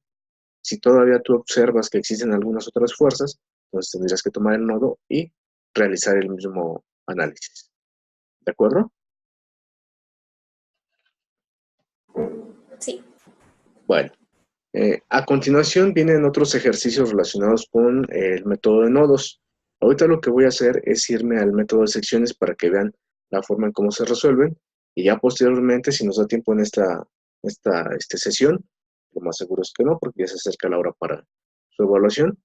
Si todavía tú observas que existen algunas otras fuerzas, entonces tendrías que tomar el nodo y realizar el mismo análisis. ¿De acuerdo? Sí. Bueno, a continuación vienen otros ejercicios relacionados con el método de nodos. Ahorita lo que voy a hacer es irme al método de secciones para que vean la forma en cómo se resuelven y ya posteriormente, si nos da tiempo en esta sesión, lo más seguro es que no, porque ya se acerca la hora para su evaluación,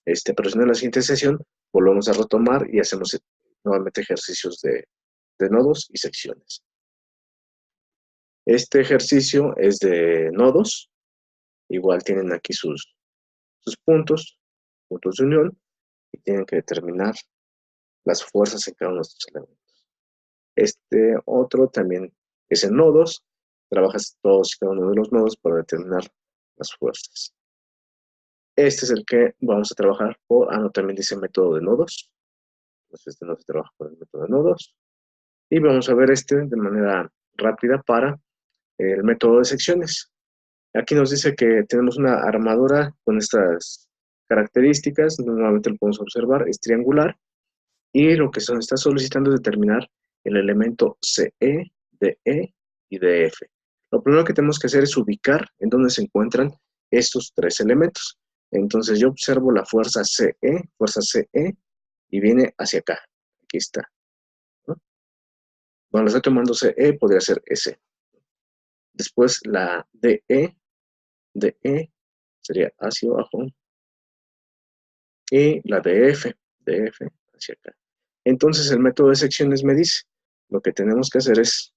pero si no en la siguiente sesión volvemos a retomar y hacemos nuevamente ejercicios de nodos y secciones. Este ejercicio es de nodos. Igual tienen aquí sus puntos de unión, y tienen que determinar las fuerzas en cada uno de estos elementos. Este otro también es en nodos, trabajas todos y cada uno de los nodos para determinar las fuerzas. Este es el que vamos a trabajar también dice método de nodos. Entonces no se trabaja con el método de nodos. Y vamos a ver de manera rápida para el método de secciones. Aquí nos dice que tenemos una armadura con estas características, nuevamente lo podemos observar, es triangular, y lo que se nos está solicitando es determinar el elemento CE, DE y DF. Lo primero que tenemos que hacer es ubicar en dónde se encuentran estos 3 elementos. Entonces yo observo la fuerza CE, y viene hacia acá, aquí está, ¿no? Cuando lo estoy tomando CE, podría ser S. Después la DE sería hacia abajo, y la DF hacia acá. Entonces el método de secciones me dice, lo que tenemos que hacer es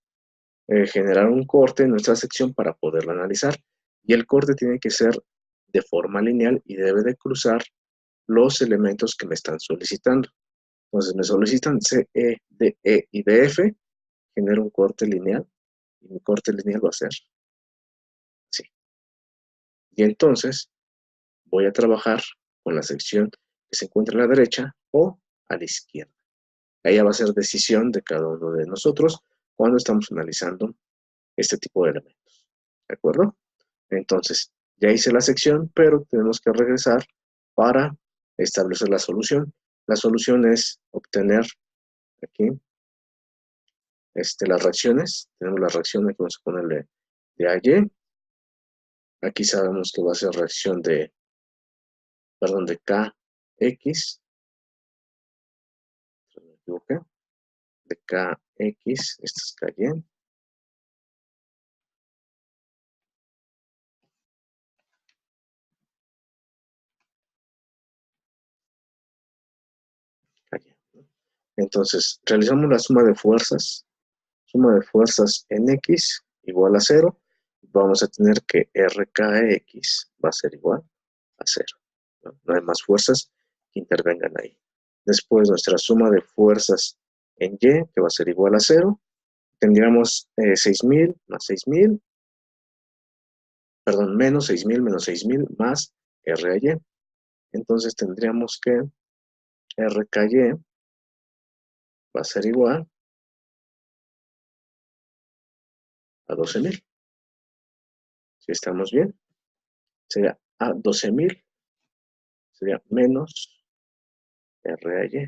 generar un corte en nuestra sección para poderla analizar, y el corte tiene que ser de forma lineal y debe de cruzar los elementos que me están solicitando. Entonces me solicitan CE, DE y DF, genero un corte lineal, y mi corte lineal va a ser así. Y entonces voy a trabajar con la sección que se encuentra a la derecha o a la izquierda. Ahí va a ser decisión de cada uno de nosotros cuando estamos analizando este tipo de elementos. ¿De acuerdo? Entonces, ya hice la sección, pero tenemos que regresar para establecer la solución. La solución es obtener aquí las reacciones. Tenemos la reacción, aquí vamos a ponerle de A a Y. Aquí sabemos que va a ser reacción de KX. No me equivoqué. De KX, esto es KY. Entonces, realizamos la suma de fuerzas en X igual a 0. Vamos a tener que RKX va a ser igual a 0. No hay más fuerzas que intervengan ahí. Después, nuestra suma de fuerzas en Y, que va a ser igual a 0. Tendríamos 6.000 más 6.000 perdón, menos 6.000 más R a Y. Entonces tendríamos que RKY va a ser igual a 12.000. Si estamos bien, sería a 12.000, sería menos R a Y,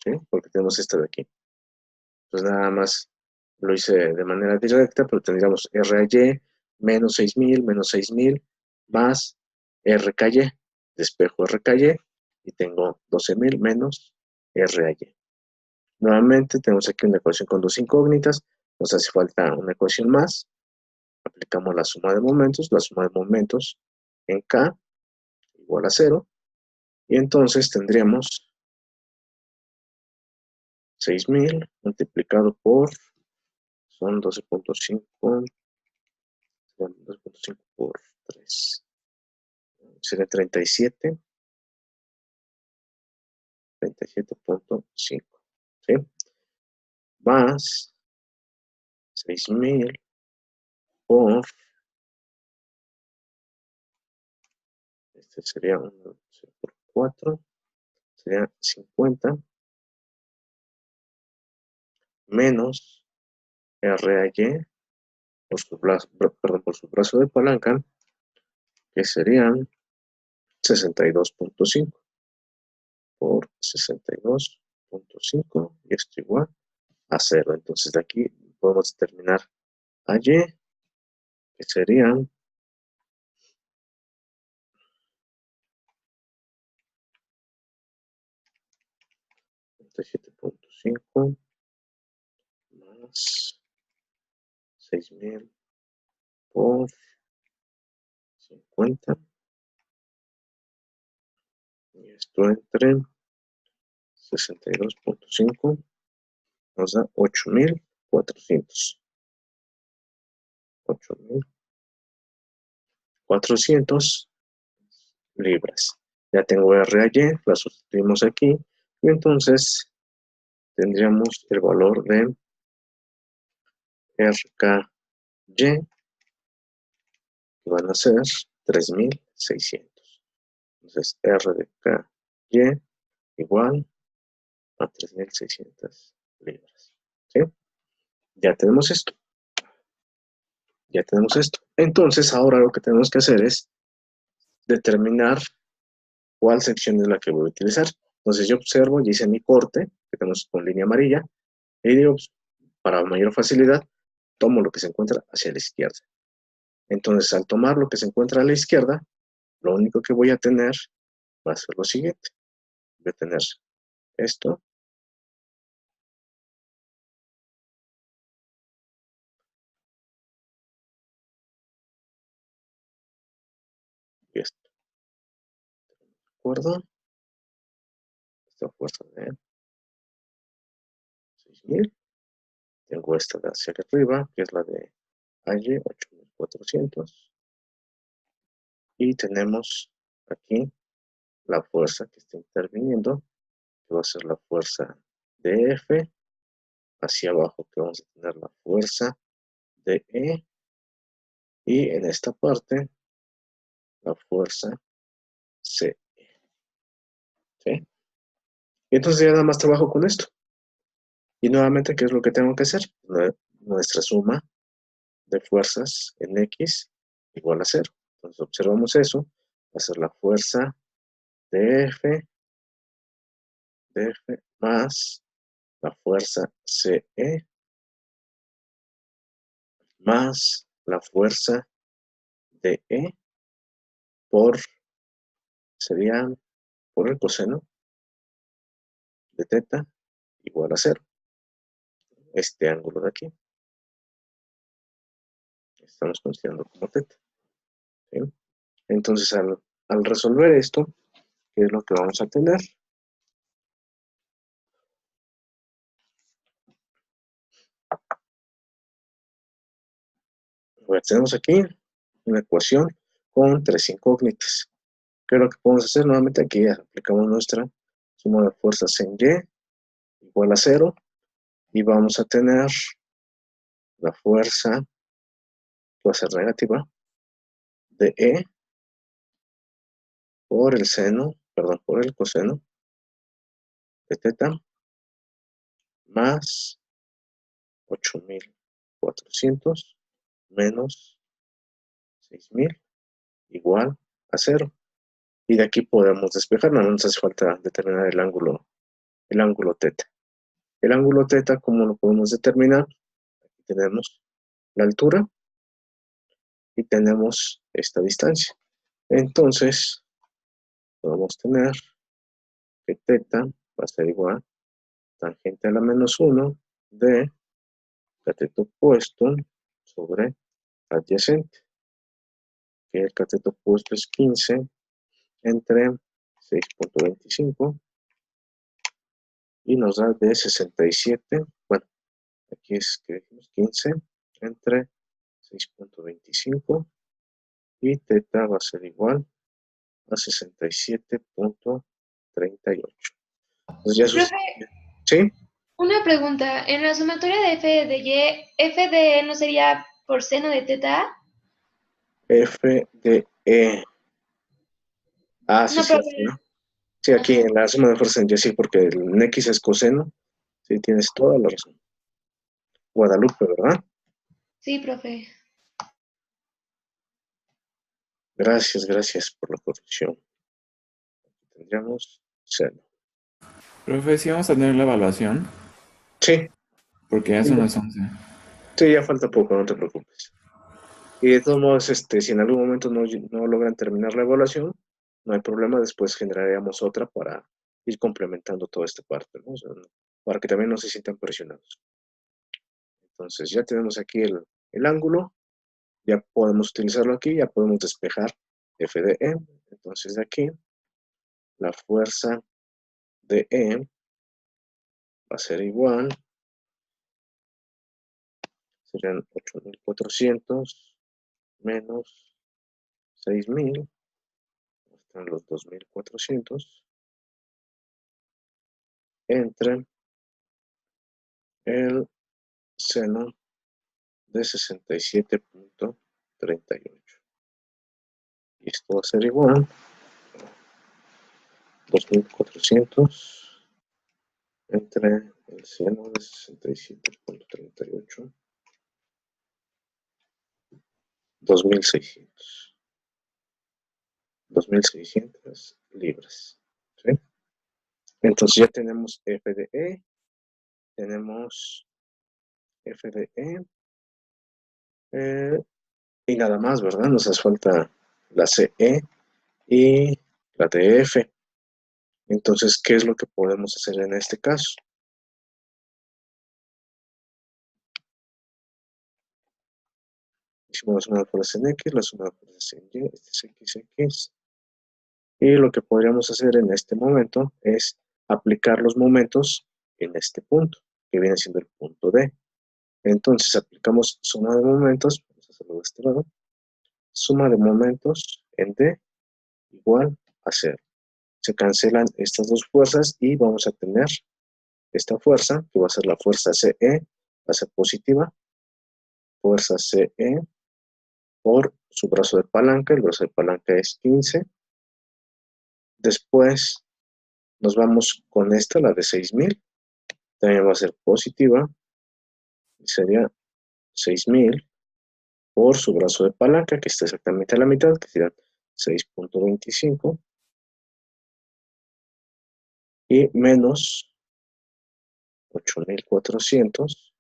¿sí? Porque tenemos esta de aquí. Entonces nada más lo hice de manera directa, pero tendríamos R a Y menos 6.000 más RKY, despejo RKY y tengo 12.000 menos R a Y. Nuevamente tenemos aquí una ecuación con dos incógnitas, nos hace falta una ecuación más, aplicamos la suma de momentos en K igual a 0, y entonces tendríamos 6.000 multiplicado por, son 12.5, 12.5 por 3, sería 37.5, ¿sí? Más 6.000 por, este sería 1 por 4, sería 50, menos R a Y por su brazo, perdón, por su brazo de palanca, que serían 62.5 por 62.5, y esto igual a 0. Entonces de aquí podemos determinar a Y, que serían 37.5 más 6.000 por 50, y esto entre 62.5 nos da 8.400. 8.400 libras. Ya tengo R a Y, la sustituimos aquí, y entonces tendríamos el valor de RKY, que van a ser 3.600. Entonces R de KY igual a 3.600 libras. ¿Sí? Ya tenemos esto. Ya tenemos esto. Entonces ahora lo que tenemos que hacer es determinar cuál sección es la que voy a utilizar. Entonces yo observo, y hice mi corte, que tenemos con línea amarilla, y digo, pues, para mayor facilidad, tomo lo que se encuentra hacia la izquierda. Entonces, al tomar lo que se encuentra a la izquierda, lo único que voy a tener va a ser lo siguiente. Voy a tener esto, y esto. ¿De acuerdo? Esta fuerza de 6.000. Tengo esta de hacia arriba, que es la de AY, 8.400. Y tenemos aquí la fuerza que está interviniendo, que va a ser la fuerza de F. Hacia abajo, que vamos a tener la fuerza de E. Y en esta parte, la fuerza C. ¿Sí? Y entonces ya nada más trabajo con esto. Y nuevamente, ¿qué es lo que tengo que hacer? Nuestra suma de fuerzas en X igual a 0. Entonces observamos eso. Va a ser la fuerza de F más la fuerza CE más la fuerza de E sería por el coseno de teta igual a 0. Este ángulo de aquí estamos considerando como teta. ¿Sí? Entonces al resolver esto, ¿qué es lo que vamos a tener? Pues tenemos aquí una ecuación con tres incógnitas. ¿Qué es lo que podemos hacer? Nuevamente aquí aplicamos nuestra suma de fuerzas en Y igual a 0, y vamos a tener la fuerza que va a ser negativa de E por el seno, perdón, por el coseno de teta más 8400 menos 6000 igual a 0. Y de aquí podemos despejar, no nos hace falta determinar el ángulo teta. El ángulo teta, ¿cómo lo podemos determinar? Aquí tenemos la altura y tenemos esta distancia. Entonces, podemos tener que teta va a ser igual tangente a la menos 1 de cateto opuesto sobre adyacente, que el cateto opuesto es 15 entre 6.25 y nos da de 67, bueno, aquí es que dijimos 15 entre 6.25 y teta va a ser igual a 67.38. Entonces ya Profe, ¿sí? una pregunta. En la sumatoria de f de y, f de e no sería por seno de teta. F de E. Ah, sí, No, sí. profe. ¿No? Sí, aquí Ajá. en la suma de fuerzas en Y, sí, porque el X es coseno. Sí, tienes toda la razón. Guadalupe, ¿verdad? Sí, profe. Gracias por la corrección. Tendríamos seno. Profe, ¿sí vamos a tener la evaluación? Sí, Porque ya son las 11. sí, ya falta poco, no te preocupes. Y de todos modos, si en algún momento no logran terminar la evaluación, no hay problema, después generaríamos otra para ir complementando toda esta parte, ¿no? O sea, para que también no se sientan presionados. Entonces, ya tenemos aquí el ángulo, ya podemos utilizarlo aquí, ya podemos despejar F de E. Entonces, de aquí, la fuerza de E va a ser igual, serían 8400 menos 6000, están los 2400, entre el seno de 67.38. Y esto va a ser igual 2400 entre el seno de 67.38, 2600. 2600 libras. ¿Sí? Entonces ya tenemos F de E, tenemos F de E, y nada más, ¿verdad? Nos hace falta la CE y la DF. Entonces, ¿qué es lo que podemos hacer en este caso? Hicimos la suma de fuerzas en X, la suma de fuerzas en Y, este es XX. Y lo que podríamos hacer en este momento es aplicar los momentos en este punto, que viene siendo el punto D. Entonces, aplicamos suma de momentos, vamos a hacerlo de este lado, suma de momentos en D igual a 0. Se cancelan estas dos fuerzas y vamos a tener esta fuerza, que va a ser la fuerza CE, va a ser positiva, fuerza CE por su brazo de palanca, el brazo de palanca es 15. Después nos vamos con esta, la de 6000, también va a ser positiva, y sería 6000 por su brazo de palanca, que está exactamente a la mitad, que será 6.25, y menos 8400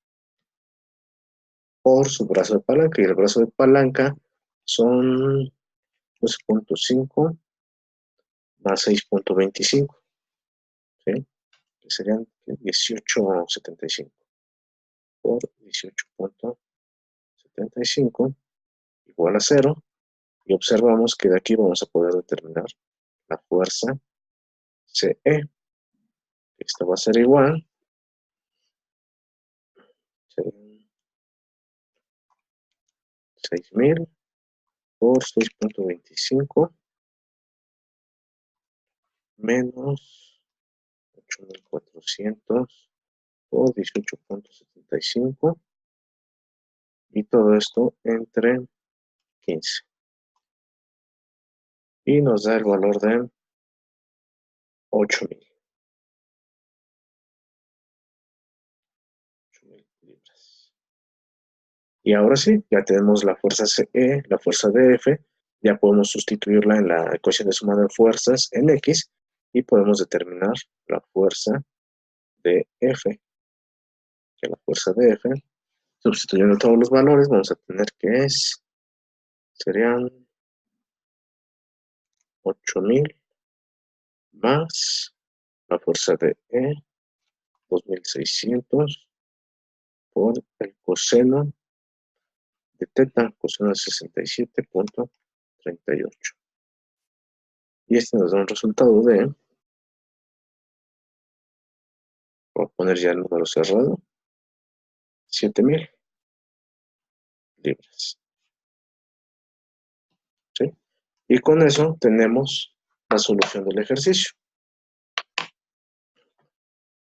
por su brazo de palanca, y el brazo de palanca son 12.5 más 6.25, ¿sí? Que serían 18.75 por 18.75 igual a 0, y observamos que de aquí vamos a poder determinar la fuerza CE. Esta va a ser igual, serían 6000 por 6.25 menos 8400 por 18.75, y todo esto entre 15. y nos da el valor de 8,000. 8,000 libras. Y ahora sí, ya tenemos la fuerza CE, la fuerza DF, ya podemos sustituirla en la ecuación de suma de fuerzas en X y podemos determinar la fuerza DF. Que la fuerza DF, sustituyendo todos los valores, vamos a tener que serían 8,000 más la fuerza de E, 2,600 por el coseno de teta, coseno de 67,38. Y este nos da un resultado de, voy a poner ya el número cerrado, 7,000 libras. ¿Sí? Y con eso tenemos la solución del ejercicio.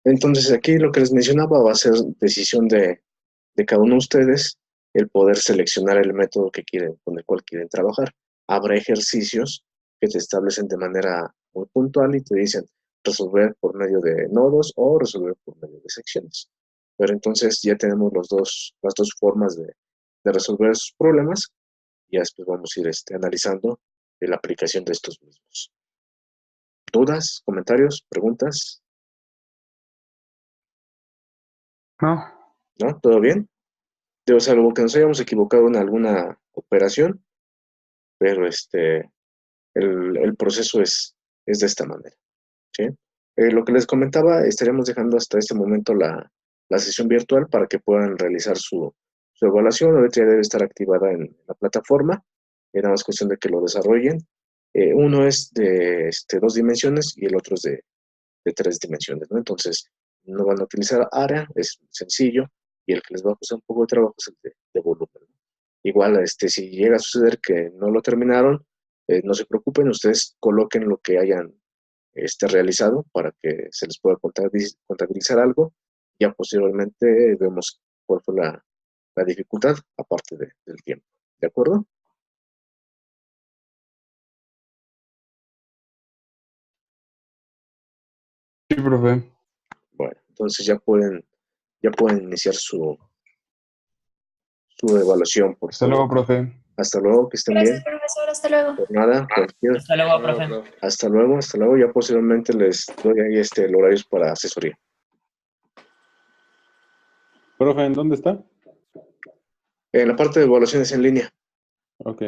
Entonces aquí lo que les mencionaba va a ser decisión de cada uno de ustedes el poder seleccionar el método que quieren, con el cual quieren trabajar. Habrá ejercicios que te establecen de manera muy puntual y te dicen resolver por medio de nodos o resolver por medio de secciones. Pero entonces ya tenemos las dos formas de resolver esos problemas y después vamos a ir analizando la aplicación de estos mismos. ¿Dudas, comentarios, preguntas? No. ¿No? ¿Todo bien? Debe ser algo que nos hayamos equivocado en alguna operación, pero el proceso es de esta manera. ¿Sí? Lo que les comentaba, estaríamos dejando hasta este momento la sesión virtual para que puedan realizar su evaluación. Ahorita ya debe estar activada en la plataforma. Era más cuestión de que lo desarrollen. Uno es de 2 dimensiones y el otro es de 3 dimensiones, ¿no? Entonces, no van a utilizar área, es sencillo, y el que les va a costar un poco de trabajo es el de volumen, ¿no? Igual, si llega a suceder que no lo terminaron, no se preocupen, ustedes coloquen lo que hayan realizado para que se les pueda contabilizar algo. Ya posteriormente vemos cuál fue la dificultad, aparte del tiempo. ¿De acuerdo? Sí, profe. Bueno, entonces ya pueden iniciar su evaluación, por Hasta favor. luego, profe. Hasta luego, que estén Gracias, bien. profesor. Hasta luego. Por nada, cualquier. Hasta luego, profe. Hasta luego. Ya posteriormente les doy ahí el horario para asesoría. Profe, ¿en dónde está? En la parte de evaluaciones en línea. Ok.